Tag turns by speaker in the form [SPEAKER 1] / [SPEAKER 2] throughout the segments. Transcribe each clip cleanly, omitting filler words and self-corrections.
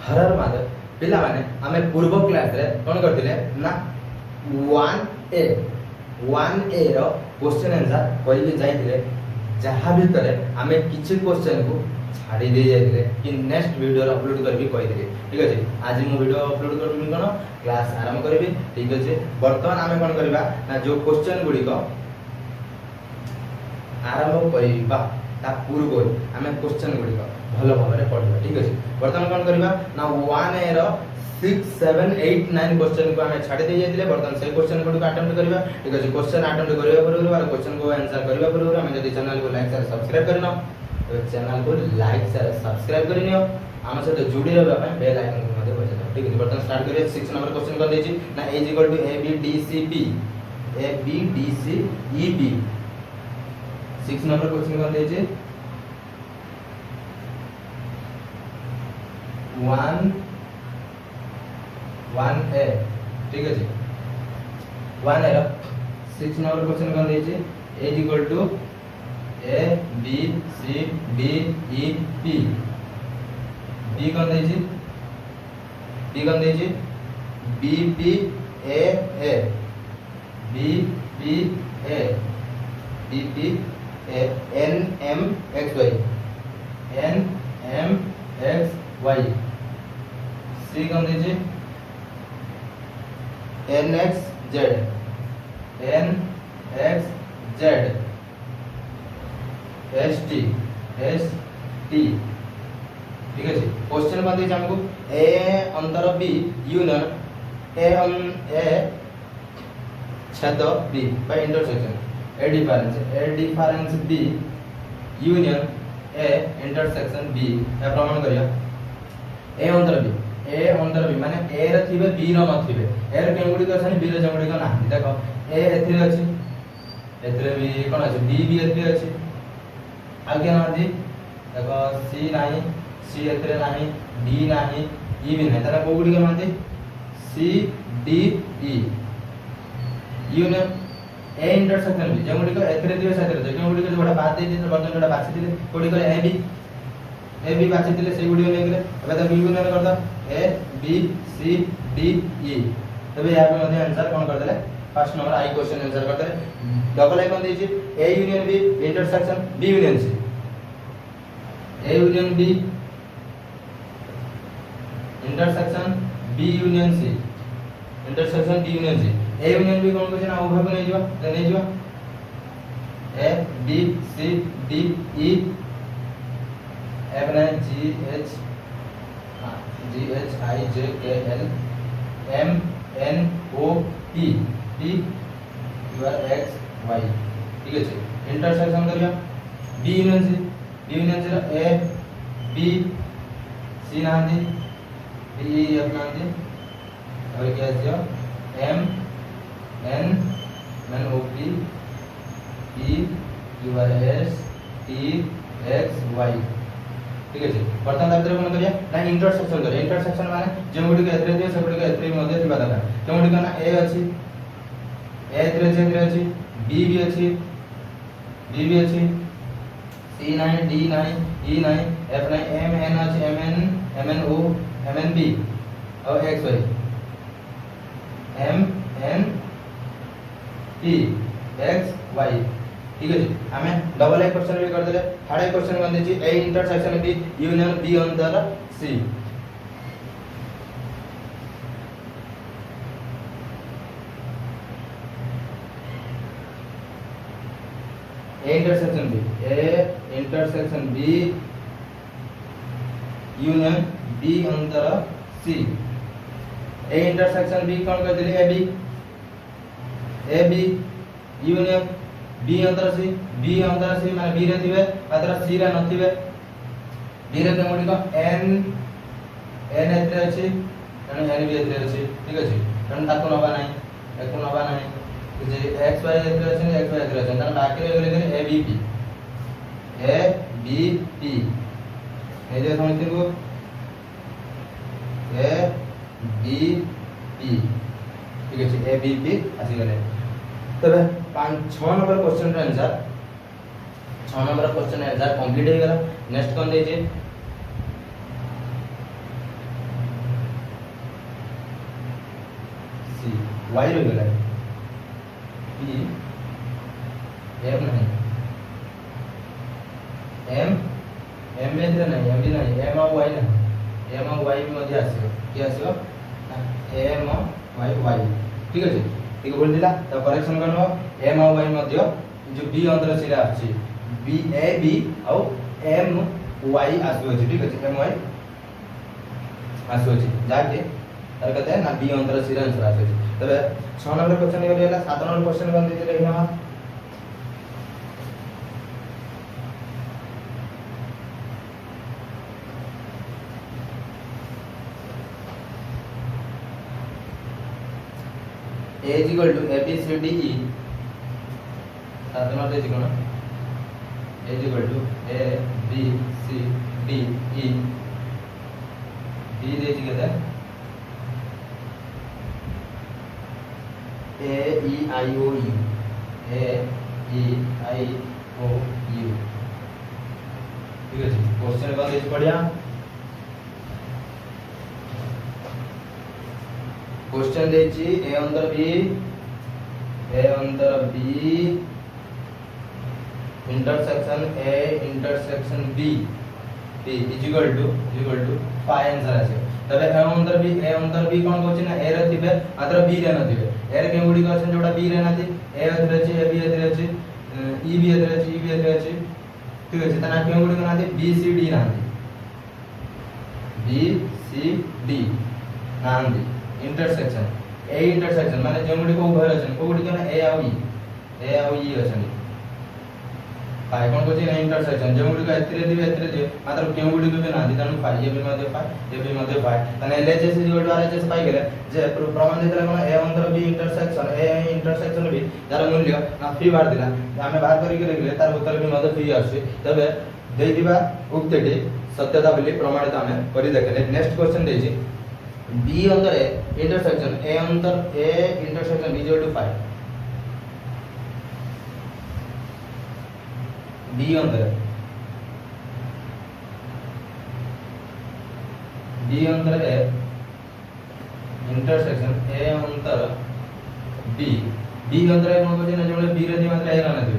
[SPEAKER 1] Horror Mahadev पिला माने आमे पूर्व क्लास रे कोन करथिले ना 1A रो क्वेश्चन आंसर कइले जाइथिले जहा भितरे आमे किछि क्वेश्चन को छाड़ी दे जाइथिले कि नेक्स्ट वीडियो रे अपलोड करबी कहिथिले ठीक अछि। आज मो वीडियो अपलोड करबी कोन क्लास आरंभ करबी ठीक अछि। वर्तमान आमे कोन करबा ना जो क्वेश्चन गुडी को आरंभ करबा ता पूर्व आमे क्वेश्चन गुडी को भलो भाबरे पढिबा ठीक अछि। वर्तमान कोन करबा ना 1A रो 6 7 8 9 क्वेश्चन को हमें छाड़ी दे जाइतिले वर्तमान से क्वेश्चन को अटेम्प्ट करबा ठीक अछि। क्वेश्चन अटेम्प्ट करबा पूर्व और क्वेश्चन को आंसर करबा पूर्व हमें जदी चैनल को लाइक शेयर सब्सक्राइब करनो तो चैनल को लाइक शेयर सब्सक्राइब करिनियो हम से जुड़ी रहबा पे बेल आइकन को मध्ये बजा दो ठीक अछि। वर्तमान स्टार्ट करिए 6 नंबर क्वेश्चन कर देछि ना a ABDCEB 6 नंबर क्वेश्चन कर देछि 1A ठीक है जी 1A रो 6 नंबर क्वेश्चन कौन देछि a equal to a b c d e p b कौन देछि b p a b p a b p a n m x y c कौन देछि NXZ ST ठीक है जी। क्वेश्चन बात है हमको A अंतर B यूनियन A छेद B बाय intersection A difference B union A intersection B या प्रमाण करिया A अंतर B माने A रे थिबे B रो नथिबे A रे केन गुडी करछन B रे जम गुडी को ना देखो A एथिरे अछि एथिरे B कोन अछि B भी एथिरे अछि आगे ना जी देखो C नाही C एथिरे नाही D नाही E भी नाही तारा को गुडी के मानते C D E union A intersection B जम गुडी को एथिरे दिवे साथिरे जम गुडी को जोडा बात दे दिले बर्तन जोडा बाछि दिले कोडी को A B बाछि दिले से गुडी ने गेले अब त B यूनियन कर the A B C D E तबे यहाँ पे मध्य आंसर कौन कर देले फर्स्ट नंबर आई क्वेश्चन आंसर कर देले डबल आई कौन देछि A union B intersection B union C A union B intersection B union C intersection D union C A union B कौन कहै ना उभय को नै जिवा A B C D E F G H I J K L M N O P P your X Y ठीक है जी। Intersection करिया B union C A B C नांदी D E F नांदी और क्या है M N O P P your S T X Y ठीक है जी। वर्तमान दायित्व कोन करिया ना इंटरसेक्शन करिया इंटरसेक्शन माने जे गुडी के एथरे दिए से गुडी के एथरे मध्ये थिबा दरकार जे गुडी का ना A अछि A एथरे जे एथरे अछि B भी अछि C नाही D नाही E नाही F नाही M N अछि M N O M N P और X Y M N P X Y ठीक है जी। हमें डबल आई क्वेश्चन भी कर देले थर्ड आई क्वेश्चन बन देछि A intersection B union B अंतर C A intersection B union B अंतर C A इंटरसेक्शन B कौन कर देले A B यूनियन B अंतर C माने B रे थिबे मात्र C रे नथिबे B रे केमोडी को N एथरे अछि आणि N भी एथरे अछि ठीक अछि तन ताको नबा नाही जे X Y एथरे अछि X Y एथरे अछि तन बाकी रे गेले A B P ए जे समिति को A B P ठीक अछि A B P आसी गेले तबे 6 नंबर क्वेश्चन रा answer 6 number question answer complete हो गला। नेक्स्ट कोन दे जे सी वाई रही गला बी एम नहीं एम एम में नहीं एम भी नहीं एम और वाई नहीं एम और वाई मध्य आसो कि आसो एम वाई वाई ठीक अच्छे ठीक बोल दिला तो करेक्शन करनो एम और वाई मध्य जो बी अंतर सिरा आछि बी ए बी और एम वाई आसो अछि ठीक अच्छे एम वाई आसो अछि जाके तार कहते हैं ना बी अंतर सिरा आंसर आसो अछि तबे 6 नंबर क्वेश्चन ये होला 7 नंबर क्वेश्चन बन दे लेना A is equal to A B C D E साधन है जिकोना A is equal to A B C D E D दे जिके A E I O U A E I O U ठीक है जी question का देख बढ़िया क्वेश्चन देछि A अंतर B intersection A intersection B is equal to 5 answer आसे तबे ए अंतर बी कोन कहछि ना ए रे थिबे मात्र बी रे न थिबे ए रे के गुडी कहछन जोटा बी रे न थि ए रे अछि ए बी रे अछि ई बी रे अछि ई बी रे अछि ठीक अछि तना के गुडी ना थि बी सी डी ना थि बी सी डी ना थि इंटरसेक्शन ए इंटरसेक्शन माने जे गुडी को उभय अछन को गुडी ना ए आउ ई अछन फाइ कोन को जे इंटरसेक्शन जे गुडी को एतरे दे मात्र के गुडी को ना दि तनु फाइ ये भी मध्य फाइ तने LHS is equal to RHS पाइ गेले जे प्रमाण देतला कोन ए अंतर बी इंटरसेक्शन बी जार मूल्य ना फी बार दिला हमें बाहर करी के लिखले तार उत्तर भी मध्य फी आसी तबे देई दिबा उक्तटी सत्यता बोली प्रमाणित हमें करी देखले नेक्स्ट क्वेश्चन देछि बी अंतर intersection A intersection is equal to 5 B अंतर है इंटरसेक्शन ए अंतर बी अंतर है कोन को जे बी रे दे मात्र ए रहना दे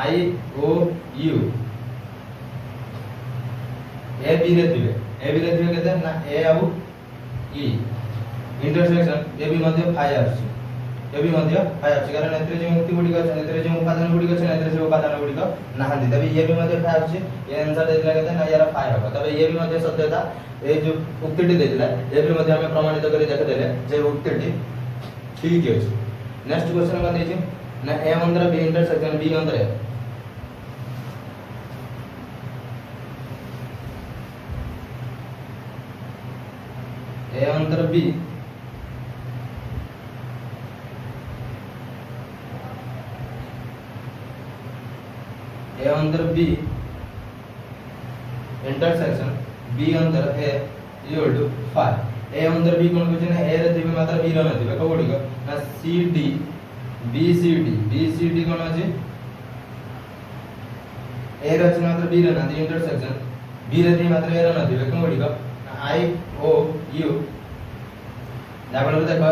[SPEAKER 1] आई ओ यू ए बी रे दिबे केते ना ए आउ ई इंटरसेक्शन ए भी मध्य फाइ आछि कारण एतरे जे मुक्ति गुडी गछ एतरे जे उपादान गुडी गछ एतरे जे उपादान गुडी को नाहंदी तबे ये भी मध्य फाइ आछि ये आंसर दे दिला केते ना यार फाइ होबा तबे ये भी मध्य सत्यता ए जो उक्तिटी दे दिला ये भी मध्य हमें प्रमाणित करी देख देले जे उक्तिटी ठीक है नेक्स्ट क्वेश्चन का देछि ना ए अंतर बी इंटरसेक्शन बी अंतर है ए अंतर बी इंटरसेक्शन बी अंतर ए इक्वल टू 5 ए अंतर बी कोन कहै छै ए रे दिबे मात्र बी रे न दिबे को गुडी को ना C D B C D कोन अछि ए रे छै मात्र बी रे न दि इंटरसेक्शन बी रे दि मात्र ए रे न दिबे को गुडी को आई ओ यू जाबल देखो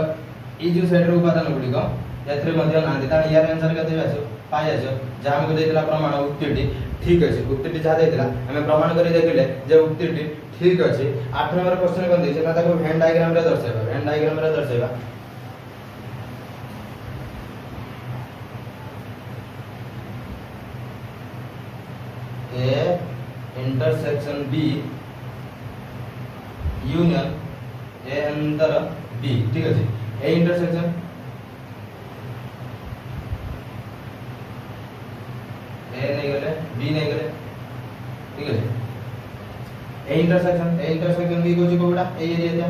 [SPEAKER 1] ई जो साइड रे उपादान गुडी को एथरे मध्य ना दि तान यार आंसर कते आछो पाइ आछो जा हमको देतिला प्रमाण उक्तिटी ठीक अछि उक्तिटी जा देतिला हमें प्रमाण करी देखिले जे उक्तिटी ठीक अछि 8 नंबर क्वेश्चन कोन दै छै ना ताको वेन डायग्राम रे दर्शाइबा A intersection B union A अंतर बी ठीक अछि ए इंटरसेक्शन ए नहीं गले बी नहीं गले ठीक है ए इंटरसेक्शन बी को जी कोडा ए एरिया दिया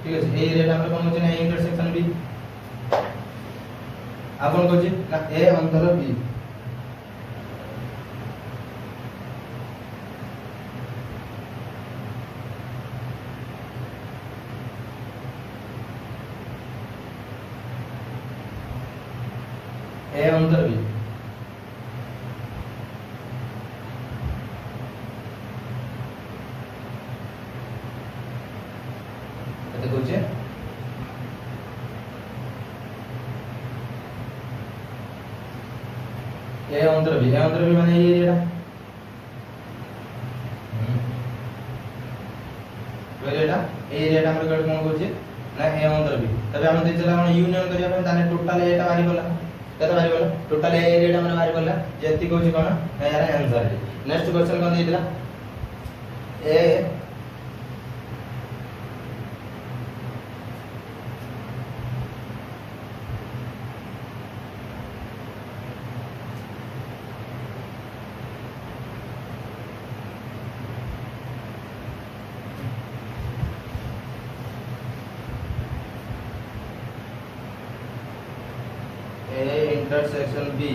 [SPEAKER 1] ठीक है ए एरिया हमरे कोन होचे ना ए इंटरसेक्शन बी आपन को जी ना ए अंतर बी ए अंतर बी ए अंतर बी माने ये एरिया एरिया हमर गड कोन होचे ना ए अंतर बी तबे हम देचला हम यूनियन करिया पे ताने टोटल एटा बारी बोला केते बारी बोला टोटल एरिया हमर बारी बोला जेति कोची कोन ना यार आंसर है नेक्स्ट क्वेश्चन कोन देइतला A intersection B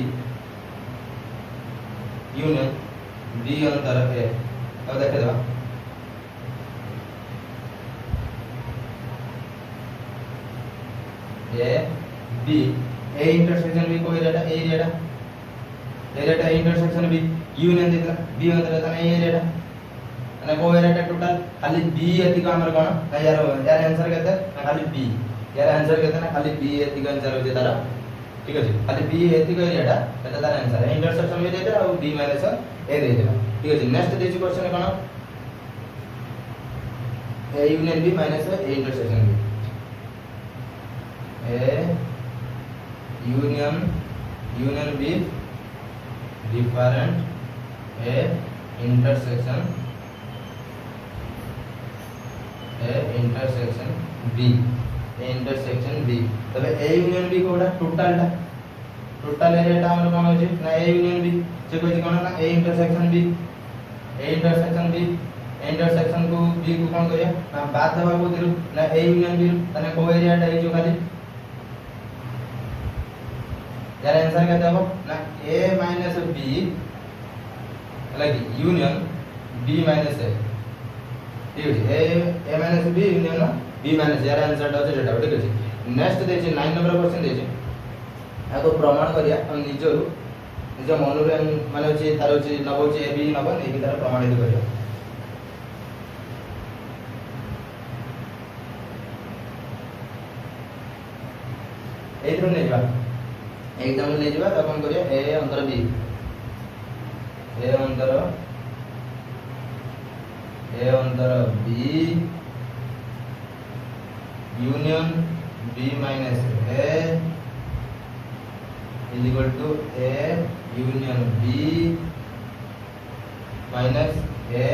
[SPEAKER 1] union B अंतर ए अब देखे दो A B A intersection B को एरिया इंटरसेक्शन बी यूनियन देला बी अंतर तने एरिया અને को एरिया टोटल खाली बी एति का हमर कोन यार आंसर केते खाली बी यार आंसर केते ना खाली बी एति का आंसर हो तारा ठीक है खाली बी एति को एरिया ता तार आंसर है इंटरसेक्शन में दे दे और बी माइनस ए दे दे ठीक है नेक्स्ट देछि क्वेश्चन कोन A union B minus A intersection B A union B different A intersection B तबे ए यूनियन बी कोडा टोटल एरिया हमर कोन होची ना ए यूनियन बी जे कोइ कोन ना ए इंटरसेक्शन को बी को कोन करिया ना बात देबा को दिरु ना ए यूनियन बी तने को एरिया टा जो खाली यार आंसर क्या देबो ना A minus B like union B minus A ठीक है A minus B union B minus यार आंसर टा जेटा ठीक है नेक्स्ट देछि 9 नंबर क्वेश्चन देछि आको प्रमाण करिया हम निज मनोरे माने होछि तार होछि नबो होछि ए बी नबो नै कि तार प्रमाणित करिया एथरो नै बा एकदम ले जिबा त कोन करिया ए अंतर B union B minus A is equal to A union B minus A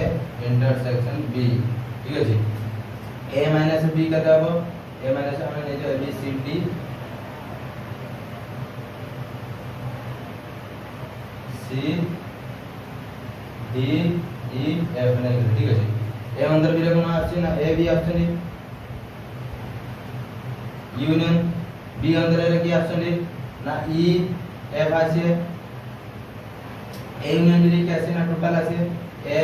[SPEAKER 1] intersection B ठीक है जी ए माइनस बी का अब ए माइनस हमने ले जो A B C D C D E F ने ठीक है जी ए अंदर भी कोन आछि ना A B option union B अंदर रे की ऑप्शन ना ई एफ आछि ए यूनियन बी के आछि ना टोटल आछि A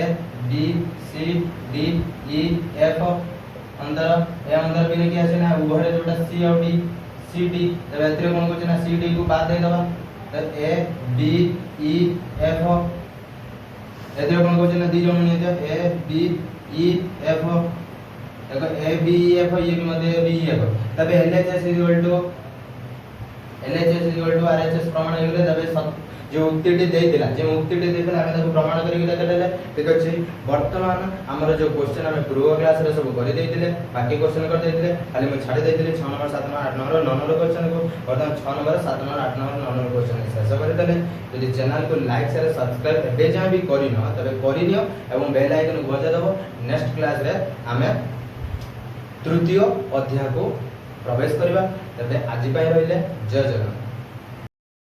[SPEAKER 1] B C D E F अंदर ए अंदर भी की आछि ना उभरे जोटा सी और डी सी डी तब एतरे कोन को ना सी डी को बाद दे दबा त ए बी ई एफ एतरे कोन को ना दी जण ने ए बी ई एफ देखो ए बी एफ ये भी मध्य ए बी एफ तब एलएचएस इक्वल टू आरएचएस प्रमाण हो गले तब जो उक्तिटी देइतिला जे उक्तिटी देइतिला हम ताको प्रमाण करिक देले ठीक अछि वर्तमान हमर जो क्वेश्चन हम पूर्व क्लास रे सब करि देइतिले बाकी क्वेश्चन कर देइतिले खाली मैं छाडी देइतिले 6 number 7 number 8 number 9 number question को वर्तमान 6 number 7 number 8 number 9 number question शेष कर देले यदि चैनल को लाइक शेयर सब्सक्राइब एबे जा भी करिनो तबे करिनियो एवं बेल आइकन को बजा दबो नेक्स्ट क्लास रे हमें तृतीय अध्याय को प्रवेश करबा तबे आज पय रहिले जय जगन्नाथ।